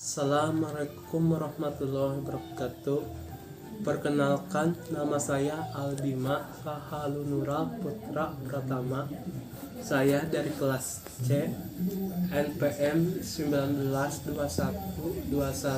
Assalamualaikum warahmatullahi wabarakatuh. Perkenalkan, nama saya Albima Fahalunura Putra Pratama. Saya dari kelas C, NPM 192121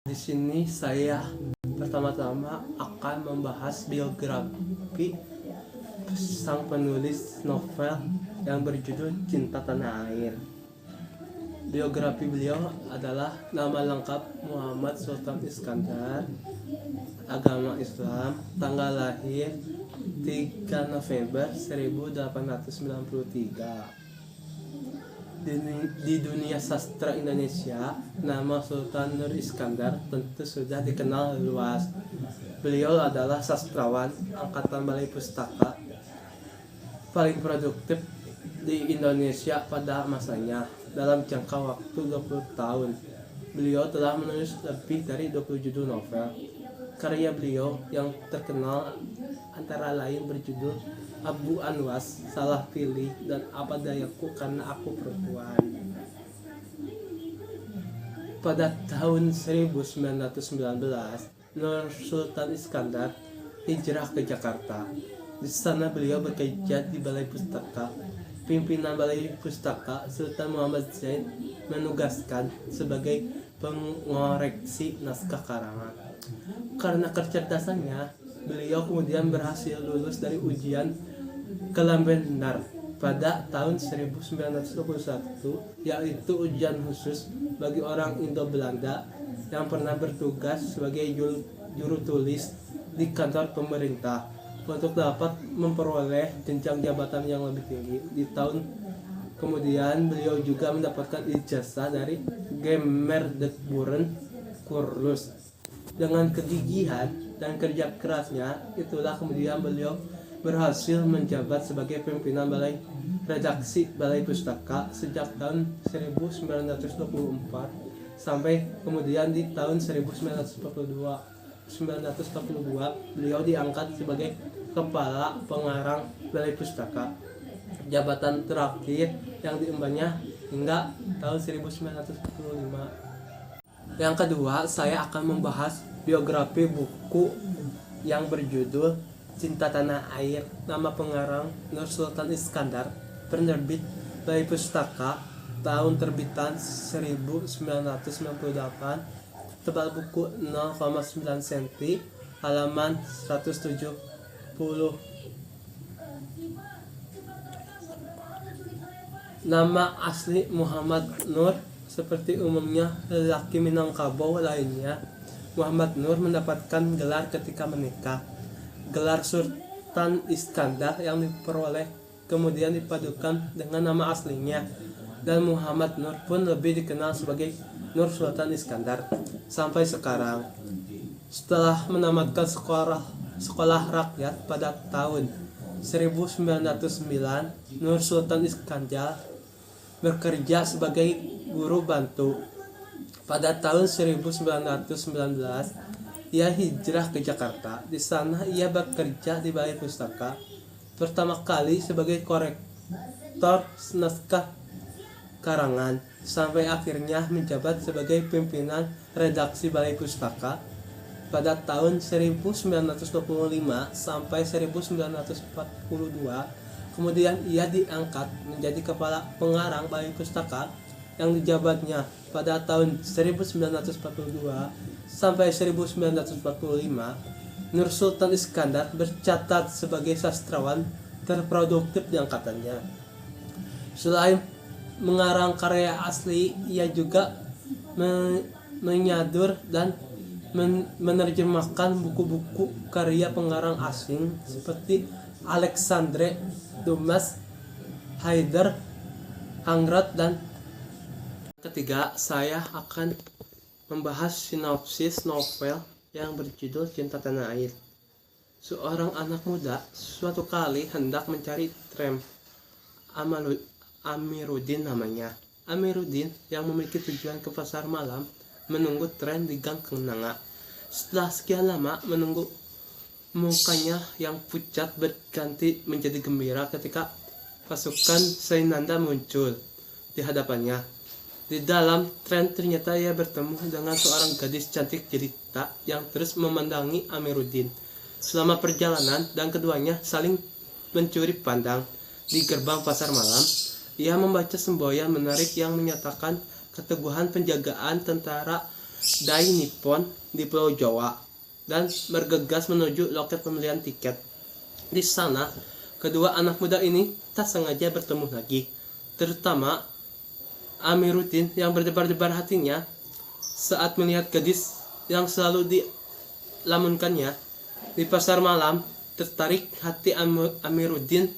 Di sini saya pertama-tama akan membahas biografi sang penulis novel yang berjudul Cinta Tanah Air. Biografi beliau adalah nama lengkap Muhammad Sultan Iskandar, agama Islam, tanggal lahir 3 November 1893. Di dunia sastra Indonesia, nama Sultan Nur Iskandar tentu sudah dikenal luas. Beliau adalah sastrawan angkatan Balai Pustaka paling produktif di Indonesia pada masanya. Dalam jangka waktu 20 tahun, beliau telah menulis lebih dari 20 judul novel. Karya beliau yang terkenal antara lain berjudul Abu Anwas, Salah Pilih, dan Apa Dayaku Karena Aku Perempuan. Pada tahun 1919, Nur Sultan Iskandar hijrah ke Jakarta. Di sana beliau bekerja di Balai Pustaka. Pimpinan Balai Pustaka, Sultan Muhammad Zain, menugaskan sebagai pengoreksi naskah karangan. Karena kecerdasannya, beliau kemudian berhasil lulus dari ujian Kelambenar pada tahun 1921, yaitu ujian khusus bagi orang Indo-Belanda yang pernah bertugas sebagai juru tulis di kantor pemerintah untuk dapat memperoleh jenjang jabatan yang lebih tinggi. Di tahun kemudian beliau juga mendapatkan ijazah dari Gemerdeburen Kurlus. Dengan kegigihan dan kerja kerasnya, itulah kemudian beliau berhasil menjabat sebagai pimpinan Balai Redaksi Balai Pustaka sejak tahun 1924 sampai kemudian di tahun 1942 beliau diangkat sebagai kepala pengarang Balai Pustaka, jabatan terakhir yang diembannya hingga tahun 1945. Yang kedua, saya akan membahas biografi buku yang berjudul Cinta Tanah Air. Nama pengarang Nur Sultan Iskandar, penerbit Balai Pustaka, tahun terbitan 1998, tebal buku 0,9 cm, halaman 170. Nama asli Muhammad Nur, seperti umumnya lelaki Minangkabau lainnya. Muhammad Nur mendapatkan gelar ketika menikah. Gelar Sultan Iskandar yang diperoleh kemudian dipadukan dengan nama aslinya, dan Muhammad Nur pun lebih dikenal sebagai Nur Sultan Iskandar sampai sekarang. Setelah menamatkan sekolah rakyat pada tahun 1909, Nur Sultan Iskandar bekerja sebagai guru bantu. Pada tahun 1919, ia hijrah ke Jakarta. Di sana ia bekerja di Balai Pustaka, pertama kali sebagai korektor naskah karangan, sampai akhirnya menjabat sebagai pimpinan redaksi Balai Pustaka pada tahun 1925 sampai 1942. Kemudian ia diangkat menjadi kepala pengarang Balai Pustaka yang dijabatnya pada tahun 1942 sampai 1945. Nur Sultan Iskandar bercatat sebagai sastrawan terproduktif di angkatannya. Selain mengarang karya asli, ia juga menyadur dan menerjemahkan buku-buku karya pengarang asing seperti Alexandre Dumas, Haider Haggard, dan ketiga, saya akan membahas sinopsis novel yang berjudul Cinta Tanah Air. Seorang anak muda suatu kali hendak mencari tram. Amiruddin namanya. Amiruddin yang memiliki tujuan ke pasar malam menunggu tren di Gang Kenanga. Setelah sekian lama menunggu, mukanya yang pucat berganti menjadi gembira ketika pasukan Sainanda muncul. di hadapannya. Di dalam tren ternyata ia bertemu dengan seorang gadis cantik jelita yang terus memandangi Amiruddin selama perjalanan, dan keduanya saling mencuri pandang. Di gerbang pasar malam, ia membaca semboyan menarik yang menyatakan keteguhan penjagaan tentara Dai Nippon di Pulau Jawa, dan bergegas menuju loket pembelian tiket. Di sana, kedua anak muda ini tak sengaja bertemu lagi, terutama Amiruddin yang berdebar-debar hatinya saat melihat gadis yang selalu dilamunkannya di pasar malam. Tertarik hati Amiruddin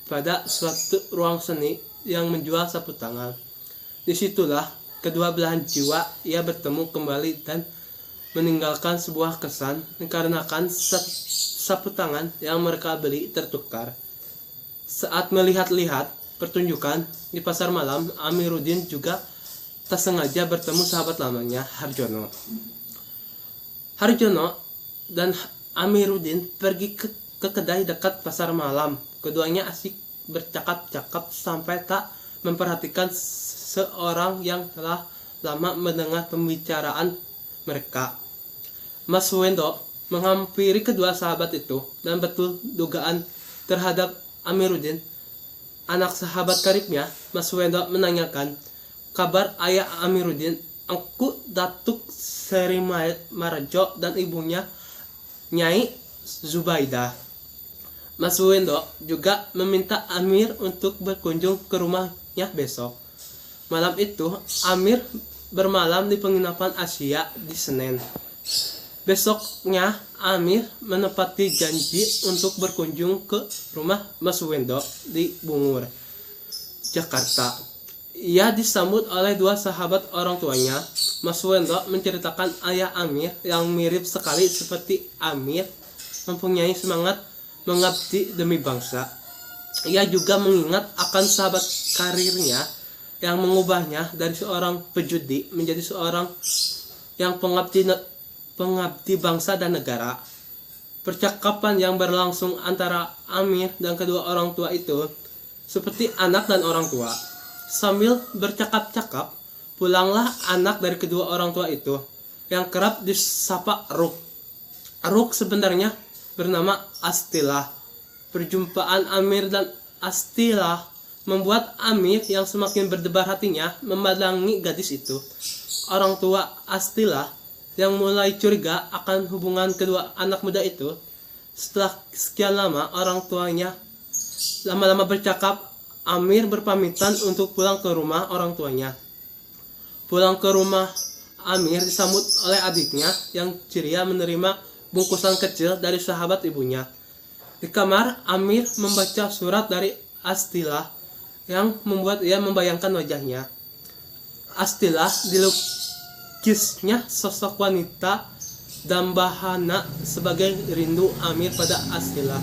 pada suatu ruang seni yang menjual sapu tangan. Disitulah kedua belahan jiwa ia bertemu kembali dan meninggalkan sebuah kesan dikarenakan sapu tangan yang mereka beli tertukar. Saat melihat-lihat pertunjukan di pasar malam, Amiruddin juga tak sengaja bertemu sahabat lamanya, Harjono. Harjono dan Amiruddin pergi ke kedai dekat pasar malam. Keduanya asik bercakap-cakap sampai tak memperhatikan seorang yang telah lama mendengar pembicaraan mereka. Mas Wendo menghampiri kedua sahabat itu dan betul dugaan terhadap Amiruddin, anak sahabat karibnya. Mas Wendo menanyakan kabar ayah Amiruddin, Engku Datuk Seri Marajo, dan ibunya Nyai Zubaidah. Mas Wendo juga meminta Amir untuk berkunjung ke rumahnya besok. Malam itu, Amir bermalam di penginapan Asia di Senen. Besoknya, Amir menepati janji untuk berkunjung ke rumah Mas Wendo di Bungur, Jakarta. Ia disambut oleh dua sahabat orang tuanya. Mas Wendo menceritakan ayah Amir yang mirip sekali seperti Amir mempunyai semangat mengabdi demi bangsa. Ia juga mengingat akan sahabat karirnya yang mengubahnya dari seorang pejudi menjadi seorang yang pengabdi bangsa dan negara. Percakapan yang berlangsung antara Amir dan kedua orang tua itu seperti anak dan orang tua. Sambil bercakap-cakap, pulanglah anak dari kedua orang tua itu yang kerap disapa Ruk. Ruk sebenarnya bernama Astilah. Perjumpaan Amir dan Astilah membuat Amir yang semakin berdebar hatinya memandangi gadis itu. Orang tua Astilah yang mulai curiga akan hubungan kedua anak muda itu. Setelah sekian lama orang tuanya lama-lama bercakap, Amir berpamitan untuk pulang ke rumah orang tuanya. Pulang ke rumah, Amir disambut oleh adiknya yang ceria menerima bungkusan kecil dari sahabat ibunya. Di kamar, Amir membaca surat dari Astilah yang membuat ia membayangkan wajahnya. Astilah dilukisnya sosok wanita dambahana sebagai rindu Amir pada Astilah.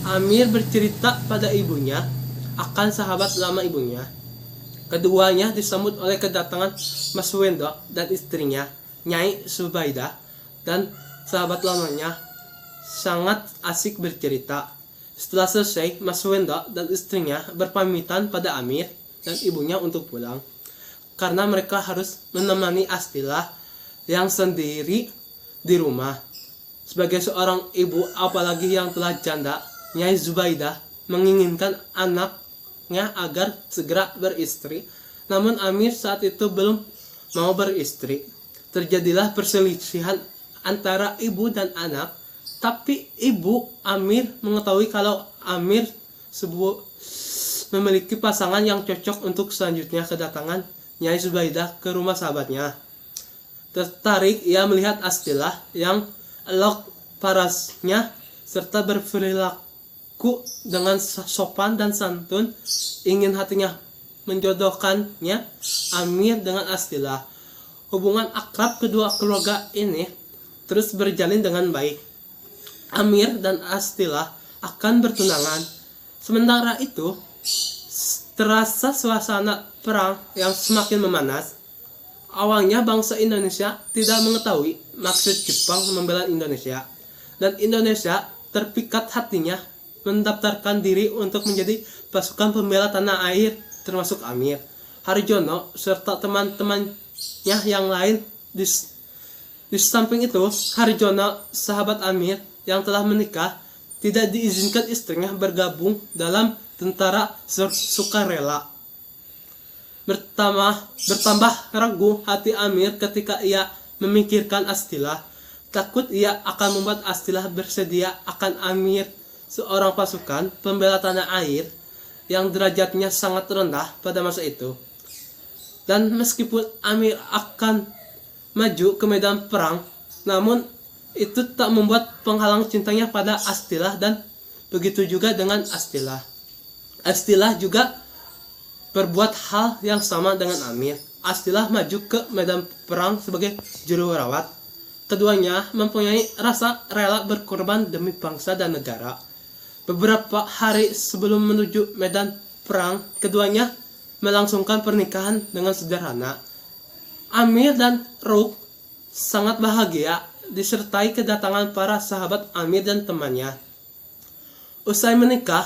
Amir bercerita pada ibunya akan sahabat lama ibunya. Keduanya disambut oleh kedatangan Mas Wendo dan istrinya, Nyai Subaidah, dan sahabat lamanya sangat asik bercerita. Setelah selesai, Mas Wendo dan istrinya berpamitan pada Amir dan ibunya untuk pulang, karena mereka harus menemani Astilah yang sendiri di rumah. Sebagai seorang ibu, apalagi yang telah janda, Nyai Zubaidah menginginkan anaknya agar segera beristri. Namun Amir saat itu belum mau beristri. Terjadilah perselisihan antara ibu dan anak, tapi ibu Amir mengetahui kalau Amir memiliki pasangan yang cocok untuk selanjutnya kedatangan Nyai Zubaidah ke rumah sahabatnya. Tertarik ia melihat Astilah yang elok parasnya serta berperilaku dengan sopan dan santun. Ingin hatinya menjodohkannya Amir dengan Astilah. Hubungan akrab kedua keluarga ini terus berjalin dengan baik. Amir dan Astilah akan bertunangan. Sementara itu, terasa suasana perang yang semakin memanas. Awalnya bangsa Indonesia tidak mengetahui maksud Jepang membela Indonesia, dan Indonesia terpikat hatinya mendaftarkan diri untuk menjadi pasukan pembela tanah air, termasuk Amir. Harjono serta teman-temannya yang lain. Di samping itu, Harjono, sahabat Amir yang telah menikah, tidak diizinkan istrinya bergabung dalam tentara sukarela. Bertambah ragu hati Amir ketika ia memikirkan Astilah. Takut ia akan membuat Astilah bersedia akan Amir, seorang pasukan pembela tanah air yang derajatnya sangat rendah pada masa itu. Dan meskipun Amir akan maju ke medan perang, namun itu tak membuat penghalang cintanya pada Astilah, dan begitu juga dengan Astilah. Astilah juga berbuat hal yang sama dengan Amir. Astilah maju ke medan perang sebagai juru rawat. Keduanya mempunyai rasa rela berkorban demi bangsa dan negara. Beberapa hari sebelum menuju medan perang, keduanya melangsungkan pernikahan dengan sederhana. Amir dan Ruk sangat bahagia disertai kedatangan para sahabat Amir dan temannya. Usai menikah,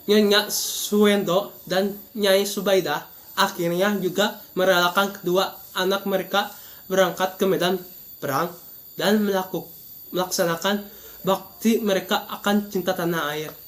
Nyonya Suwendo dan Nyai Subaidah akhirnya juga merelakan kedua anak mereka berangkat ke medan perang dan melaksanakan bakti mereka akan cinta tanah air.